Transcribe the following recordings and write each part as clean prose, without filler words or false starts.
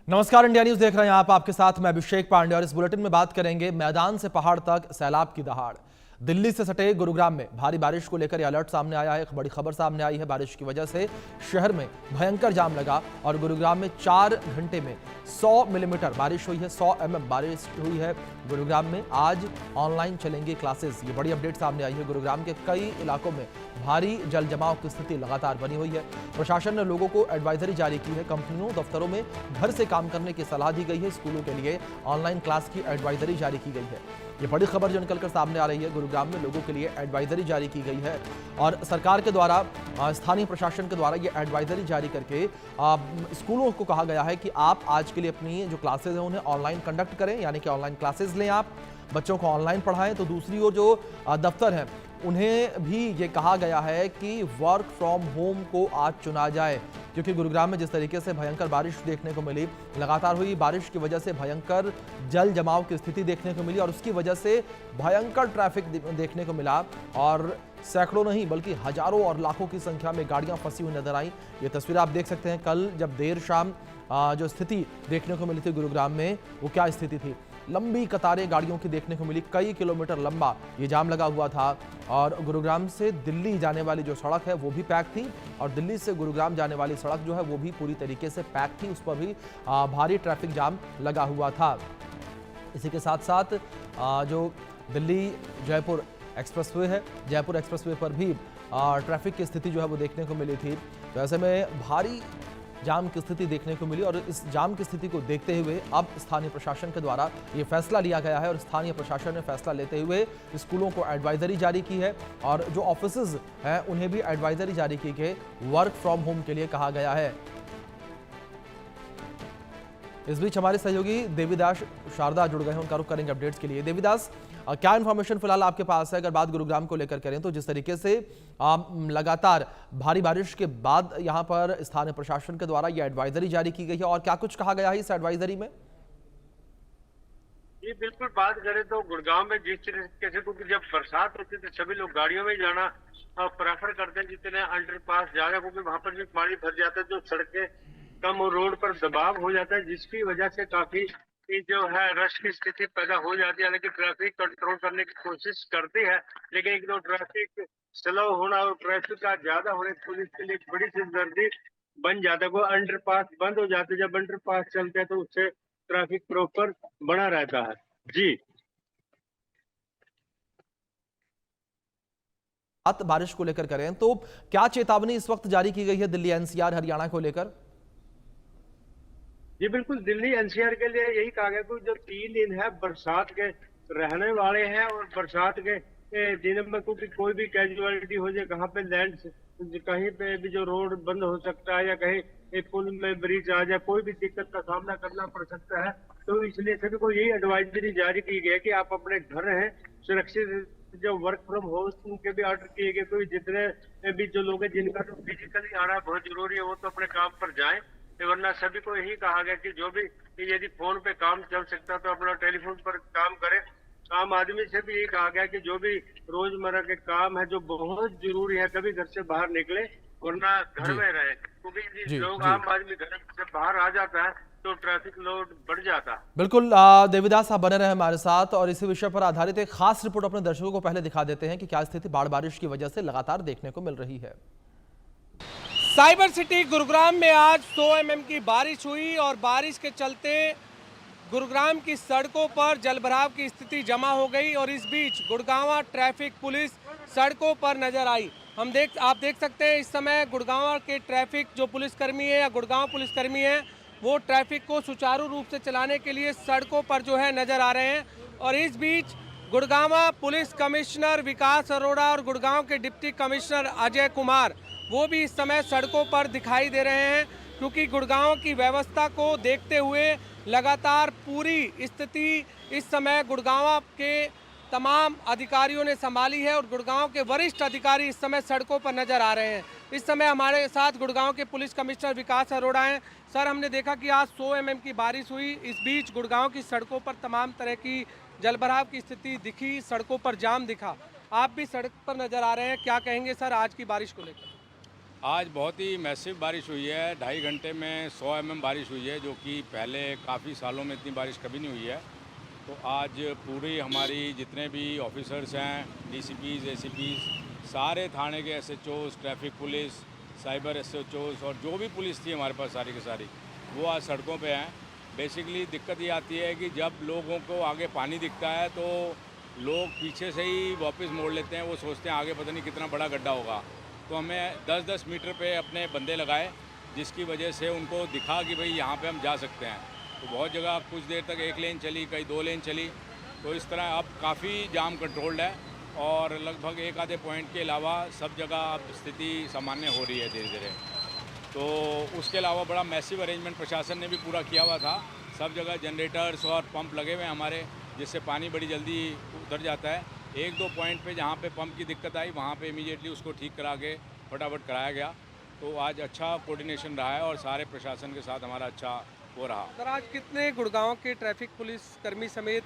नमस्कार, India news देख रहे हैं आप। आपके साथ मैं अभिषेक पांडे और इस बुलेटिन में बात करेंगे मैदान से पहाड़ तक सैलाब की दहाड़। दिल्ली से सटे गुरुग्राम में भारी बारिश को लेकर अलर्ट सामने आया है। एक बड़ी खबर सामने आई है। बारिश की वजह से शहर में भयंकर जाम लगा और गुरुग्राम में 4 घंटे में 100 मिलीमीटर बारिश हुई है। 100 mm बारिश हुई है गुरुग्राम में। आज ऑनलाइन चलेंगी क्लासेस। ये बड़ी अपडेट सामने आई है। गुरुग्राम के कई इलाकों में भारी जल जमाव की स्थिति लगातार बनी हुई है। प्रशासन ने लोगों को एडवाइजरी जारी की है। कंपनियों, दफ्तरों में घर से काम करने की सलाह दी गई है। स्कूलों के लिए ऑनलाइन क्लास की एडवाइजरी जारी की गई है। ये बड़ी खबर जो निकलकर सामने आ रही है। गुरुग्राम में लोगों के लिए एडवाइजरी जारी की गई है और सरकार के द्वारा, स्थानीय प्रशासन के द्वारा ये एडवाइजरी जारी करके स्कूलों को कहा गया है कि आप आज के लिए अपनी जो क्लासेज हैं उन्हें ऑनलाइन कंडक्ट करें, यानी कि ऑनलाइन क्लासेज लें, आप बच्चों को ऑनलाइन पढ़ाएं। तो दूसरी ओर जो दफ्तर हैं उन्हें भी ये कहा गया है कि वर्क फ्रॉम होम को आज चुना जाए, क्योंकि गुरुग्राम में जिस तरीके से भयंकर बारिश देखने को मिली, लगातार हुई बारिश की वजह से भयंकर जल जमाव की स्थिति देखने को मिली और उसकी वजह से भयंकर ट्रैफिक देखने को मिला और सैकड़ों नहीं बल्कि हजारों और लाखों की संख्या में गाड़ियां फंसी हुई नजर आई। ये तस्वीर आप देख सकते हैं। कल जब देर शाम जो स्थिति देखने को मिली थी गुरुग्राम में, वो क्या स्थिति थी। लंबी कतारें गाड़ियों की देखने को मिली। कई किलोमीटर लंबा ये जाम लगा हुआ था और गुरुग्राम से दिल्ली जाने वाली जो सड़क है वो भी पैक थी और दिल्ली से गुरुग्राम जाने वाली सड़क जो है वो भी पूरी तरीके से पैक थी। उस पर भी भारी ट्रैफिक जाम लगा हुआ था। इसी के साथ साथ जो दिल्ली जयपुर एक्सप्रेसवे है, जयपुर एक्सप्रेसवे पर भी ट्रैफिक की स्थिति जो है वो देखने को मिली थी। तो ऐसे में भारी जाम की स्थिति देखने को मिली और इस जाम की स्थिति को देखते हुए अब स्थानीय प्रशासन के द्वारा ये फैसला लिया गया है और स्थानीय प्रशासन ने फैसला लेते हुए स्कूलों को एडवाइजरी जारी की है और जो ऑफिसेज हैं उन्हें भी एडवाइजरी जारी की कि वर्क फ्रॉम होम के लिए कहा गया है। इस बीच हमारे सहयोगी देवीदास शारदा जुड़ गए हैं, उनका रुख करेंगे अपडेट्स के लिए। देवीदास, क्या इंफॉर्मेशन फिलहाल आपके पास है? अगर बात गुरुग्राम को लेकर करें तो जिस तरीके से लगातार भारी बारिश के बाद यहां पर स्थानीय प्रशासन के द्वारा यह एडवाइजरी जारी की गई है और क्या कुछ कहा गया है इस एडवाइजरी में? जी बिल्कुल, बात करें तो गुड़गांव में जिस तरीके से, क्योंकि जब बरसात होती है तो सभी लोग गाड़ियों में जाना प्रेफर करते हैं, जितने अंडरपास जा रहे हैं, क्योंकि वहां पर भी पानी भर जाता है, जो सड़कें कम और रोड पर दबाव हो जाता है, जिसकी वजह से काफी जो है रश की स्थिति पैदा हो जाती है। हालांकि ट्रैफिक कंट्रोल करने की कोशिश करती है, लेकिन एक दो ट्रैफिक स्लो होना और ट्रैफिक का ज्यादा होने पुलिस के लिए बड़ी सिरदर्दी बन जाता है। वो अंडरपास बंद हो जाते हैं, जब अंडरपास चलते हैं तो उससे ट्रैफिक प्रॉपर बना रहता है। जी बात बारिश को लेकर करें तो क्या चेतावनी इस वक्त जारी की गई है दिल्ली, एनसीआर, हरियाणा को लेकर? जी बिल्कुल, दिल्ली एनसीआर के लिए यही कहा गया कि जो 3 दिन है बरसात के रहने वाले हैं और बरसात के दिनों में क्योंकि कोई भी कैजुअलिटी हो जाए, कहाँ पे लैंड, कहीं पे भी जो रोड बंद हो सकता है या कहीं पुल में ब्रिज आ जाए, कोई भी दिक्कत का सामना करना पड़ सकता है। तो इसलिए सभी को यही एडवाइजरी जारी की गई है कि आप अपने घर रहें सुरक्षित। जो वर्क फ्रॉम होम के भी ऑर्डर किए गए, कोई जितने भी जो लोग हैं जिनका तो फिजिकली आना बहुत जरूरी है वो तो अपने काम पर जाएं, वरना सभी को यही कहा गया कि जो भी यदि फोन पे काम चल सकता तो अपना टेलीफोन पर काम करें। आम आदमी से भी यही कहा गया कि जो भी रोजमर्रा के काम है जो बहुत जरूरी है तभी घर से बाहर निकले, वरना घर में रहे, क्योंकि यदि लोग आम आदमी घर से बाहर आ जाता है तो ट्रैफिक लोड बढ़ जाता है। बिल्कुल, देवीदास आप बने रहे हमारे साथ और इसी विषय पर आधारित एक खास रिपोर्ट अपने दर्शकों को पहले दिखा देते हैं कि क्या स्थिति बाढ़ बारिश की वजह से लगातार देखने को मिल रही है। साइबर सिटी गुरुग्राम में आज 100 mm की बारिश हुई और बारिश के चलते गुरुग्राम की सड़कों पर जलभराव की स्थिति जमा हो गई और इस बीच गुड़गांव ट्रैफिक पुलिस सड़कों पर नजर आई। आप देख सकते हैं इस समय गुड़गांव के ट्रैफिक जो पुलिसकर्मी है या गुड़गांव पुलिसकर्मी है वो ट्रैफिक को सुचारू रूप से चलाने के लिए सड़कों पर जो है नजर आ रहे हैं। और इस बीच गुड़गांव पुलिस कमिश्नर विकास अरोड़ा और गुड़गांव के डिप्टी कमिश्नर अजय कुमार वो भी इस समय सड़कों पर दिखाई दे रहे हैं, क्योंकि गुड़गांव की व्यवस्था को देखते हुए लगातार पूरी स्थिति इस समय गुड़गांव के तमाम अधिकारियों ने संभाली है और गुड़गांव के वरिष्ठ अधिकारी इस समय सड़कों पर नजर आ रहे हैं। इस समय हमारे साथ गुड़गांव के पुलिस कमिश्नर विकास अरोड़ा हैं। सर, हमने देखा कि आज 100 mm की बारिश हुई, इस बीच गुड़गांव की सड़कों पर तमाम तरह की जलभराव की स्थिति दिखी, सड़कों पर जाम दिखा, आप भी सड़क पर नजर आ रहे हैं, क्या कहेंगे सर आज की बारिश को लेकर? आज बहुत ही मैसिव बारिश हुई है। 2.5 घंटे में 100 mm बारिश हुई है, जो कि पहले काफ़ी सालों में इतनी बारिश कभी नहीं हुई है। तो आज पूरी हमारी जितने भी ऑफिसर्स हैं, डीसीपीज़, एसीपीज़, सारे थाने के एसएचओज़, ट्रैफिक पुलिस, साइबर एसएचओज़ और जो भी पुलिस थी हमारे पास सारी की सारी, वो आज सड़कों पे हैं। बेसिकली दिक्कत ये आती है कि जब लोगों को आगे पानी दिखता है तो लोग पीछे से ही वापस मोड़ लेते हैं। वो सोचते हैं आगे पता नहीं कितना बड़ा गड्ढा होगा। तो हमें 10-10 मीटर पे अपने बंदे लगाए, जिसकी वजह से उनको दिखा कि भाई यहाँ पे हम जा सकते हैं। तो बहुत जगह कुछ देर तक 1 लेन चली, कहीं 2 लेन चली। तो इस तरह अब काफ़ी जाम कंट्रोल्ड है और लगभग 1 आधे पॉइंट के अलावा सब जगह अब स्थिति सामान्य हो रही है धीरे धीरे। तो उसके अलावा बड़ा मैसिव अरेंजमेंट प्रशासन ने भी पूरा किया हुआ था। सब जगह जनरेटर्स और पंप लगे हुए हैं हमारे, जिससे पानी बड़ी जल्दी उतर जाता है। 1-2 पॉइंट पे जहाँ पे पंप की दिक्कत आई, वहाँ पे इमीडिएटली उसको ठीक करा के फटाफट कराया गया। तो आज अच्छा कोऑर्डिनेशन रहा है और सारे प्रशासन के साथ हमारा अच्छा हो रहा। सर, आज कितने गुड़गांव के ट्रैफिक पुलिस कर्मी समेत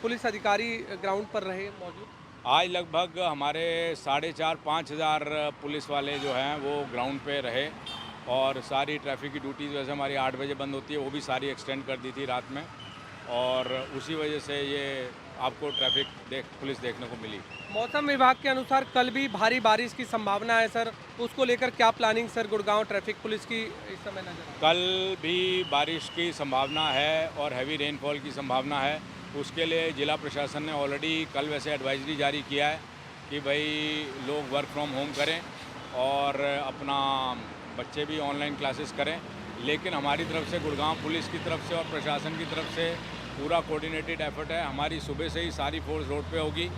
पुलिस अधिकारी ग्राउंड पर रहे मौजूद? आज लगभग हमारे 4,500-5 हज़ार पुलिस वाले जो हैं वो ग्राउंड पे रहे और सारी ट्रैफिक की ड्यूटीज़ वैसे हमारी 8 बजे बंद होती है, वो भी सारी एक्सटेंड कर दी थी रात में और उसी वजह से ये आपको पुलिस देखने को मिली। मौसम विभाग के अनुसार कल भी भारी बारिश की संभावना है सर, उसको लेकर क्या planning sir Gurgaon traffic police की इस समय नजर? कल भी बारिश की संभावना है और हैवी रेनफॉल की संभावना है। उसके लिए जिला प्रशासन ने ऑलरेडी कल वैसे एडवाइजरी जारी किया है कि भाई लोग वर्क फ्रॉम होम करें और अपना बच्चे भी ऑनलाइन क्लासेस करें। लेकिन हमारी तरफ से गुड़गांव पुलिस की तरफ से और प्रशासन की तरफ से पूरा कोऑर्डिनेटेड एफर्ट है। हमारी सुबह से ही सारी फोर्स रोड पे होगी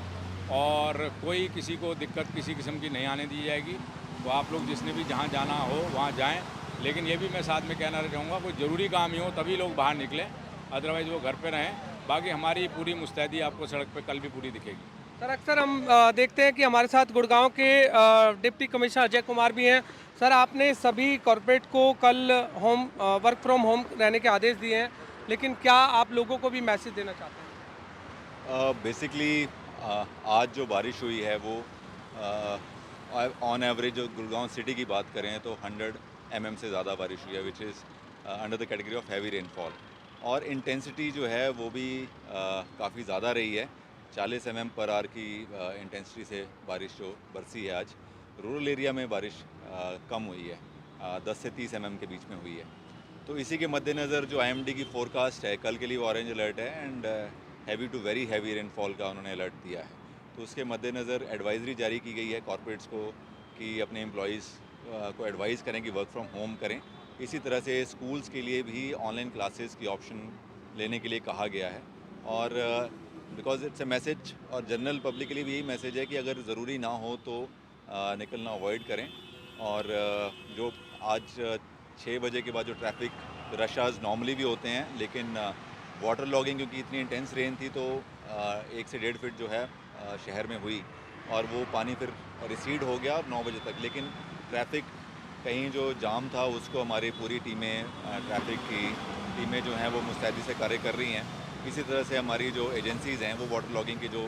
और कोई किसी को दिक्कत किसी किस्म की नहीं आने दी जाएगी। तो आप लोग जिसने भी जहाँ जाना हो वहाँ जाएं। लेकिन ये भी मैं साथ में कहना चाहूँगा, कोई ज़रूरी काम ही हो तभी लोग बाहर निकलें, अदरवाइज़ वो घर पे रहें। बाकी हमारी पूरी मुस्तैदी आपको सड़क पे कल भी पूरी दिखेगी। सर, अक्सर हम देखते हैं कि हमारे साथ गुड़गांव के डिप्टी कमिश्नर अजय कुमार भी हैं। सर, आपने सभी कॉरपोरेट को कल वर्क फ्रॉम होम रहने के आदेश दिए हैं, लेकिन क्या आप लोगों को भी मैसेज देना चाहते हैं? बेसिकली आज जो बारिश हुई है वो ऑन एवरेज जो गुड़गांव सिटी की बात करें तो 100 mm से ज़्यादा बारिश हुई है, which is under the category of heavy rainfall. और इंटेंसिटी जो है वो भी काफ़ी ज़्यादा रही है। 40 mm पर आवर की इंटेंसिटी से बारिश जो बरसी है आज। रूरल एरिया में बारिश कम हुई है, 10 से 30 mm के बीच में हुई है। तो इसी के मद्देनज़र जो IMD की फोरकास्ट है, कल के लिए ऑरेंज अलर्ट है and heavy to very heavy rainfall का उन्होंने अलर्ट दिया है। तो उसके मद्देनज़र एडवाइजरी जारी की गई है कॉरपोरेट्स को कि अपने एम्प्लॉयज़ को एडवाइज़ करें कि वर्क फ्रॉम होम करें। इसी तरह से स्कूल्स के लिए भी ऑनलाइन क्लासेस की ऑप्शन लेने के लिए कहा गया है। और बिकॉज इट्स ए मैसेज और जनरल पब्लिक के लिए भी यही मैसेज है कि अगर ज़रूरी ना हो तो निकलना अवॉइड करें। और जो आज 6 बजे के बाद जो ट्रैफिक रश आवर्स नॉर्मली भी होते हैं, लेकिन वाटर लॉगिंग क्योंकि इतनी इंटेंस रेन थी तो 1 से 1.5 फीट जो है शहर में हुई और वो पानी फिर रिसीड हो गया 9 बजे तक। लेकिन ट्रैफिक कहीं जो जाम था उसको हमारी पूरी टीमें, ट्रैफिक की टीमें जो हैं वो मुस्तैदी से कार्य कर रही हैं। इसी तरह से हमारी जो एजेंसीज़ हैं वो वाटर लॉगिंग की जो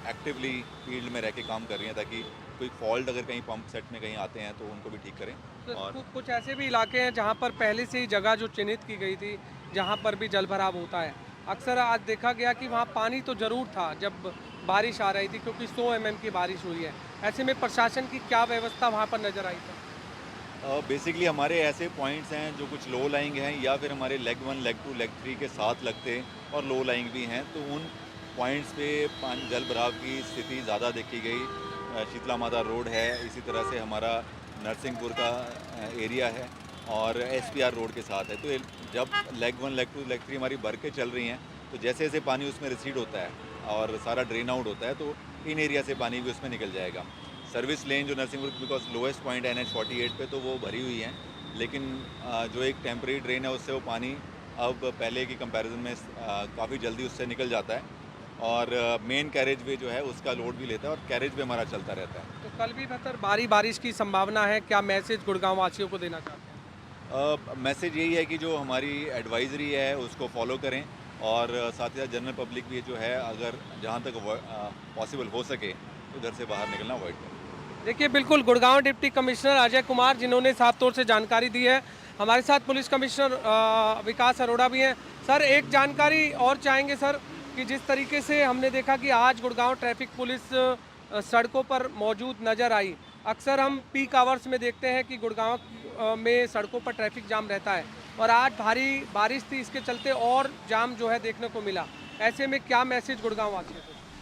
एक्टिवली फील्ड में रह के काम कर रही हैं ताकि कोई फॉल्ट अगर कहीं पंप सेट में कहीं आते हैं तो उनको भी ठीक करें। और कुछ ऐसे भी इलाके हैं जहाँ पर पहले से ही जगह जो चिन्हित की गई थी, जहाँ पर भी जल भराव होता है। अक्सर आज देखा गया कि वहाँ पानी तो ज़रूर था जब बारिश आ रही थी, क्योंकि 100 mm की बारिश हुई है। ऐसे में प्रशासन की क्या व्यवस्था वहाँ पर नज़र आई थी? बेसिकली हमारे ऐसे पॉइंट्स हैं जो कुछ लो लाइंग हैं या फिर हमारे लेग 1, लेग 2, लेग 3 के साथ लगते और लो लाइंग भी हैं। तो उन पॉइंट्स पे जल भराव की स्थिति ज़्यादा देखी गई। शीतला माता रोड है, इसी तरह से हमारा नरसिंहपुर का एरिया है और SPR रोड के साथ है। तो जब लेग 1, लेग 2, लेग 3 हमारी भर के चल रही हैं तो जैसे जैसे पानी उसमें रिसीड होता है और सारा ड्रेन आउट होता है तो इन एरिया से पानी भी उसमें निकल जाएगा। सर्विस लेन जो नरसिंहपुर बिकॉज लोएस्ट पॉइंट है NH 48 पे तो वो भरी हुई है, लेकिन जो एक टेम्परेरी ड्रेन है उससे वो पानी अब पहले की कंपैरिजन में काफ़ी जल्दी उससे निकल जाता है और मेन कैरेज वे जो है उसका लोड भी लेता है और कैरेज वे हमारा चलता रहता है। तो कल भी बेहतर बारिश की संभावना है, क्या मैसेज गुड़गांव वासियों को देना चाहते हैं? मैसेज यही है कि जो हमारी एडवाइजरी है उसको फॉलो करें और साथ ही साथ जनरल पब्लिक भी जो है अगर जहाँ तक पॉसिबल हो सके तो घर से बाहर निकलना अवॉइड करें। देखिए बिल्कुल गुड़गांव डिप्टी कमिश्नर अजय कुमार जिन्होंने साफ तौर से जानकारी दी है। हमारे साथ पुलिस कमिश्नर विकास अरोड़ा भी हैं। सर एक जानकारी और चाहेंगे सर कि जिस तरीके से हमने देखा कि आज गुड़गांव ट्रैफिक पुलिस सड़कों पर मौजूद नज़र आई। अक्सर हम पीक आवर्स में देखते हैं कि गुड़गांव में सड़कों पर ट्रैफिक जाम रहता है और आज भारी बारिश थी, इसके चलते और जाम जो है देखने को मिला। ऐसे में क्या मैसेज गुड़गांव वासियों को?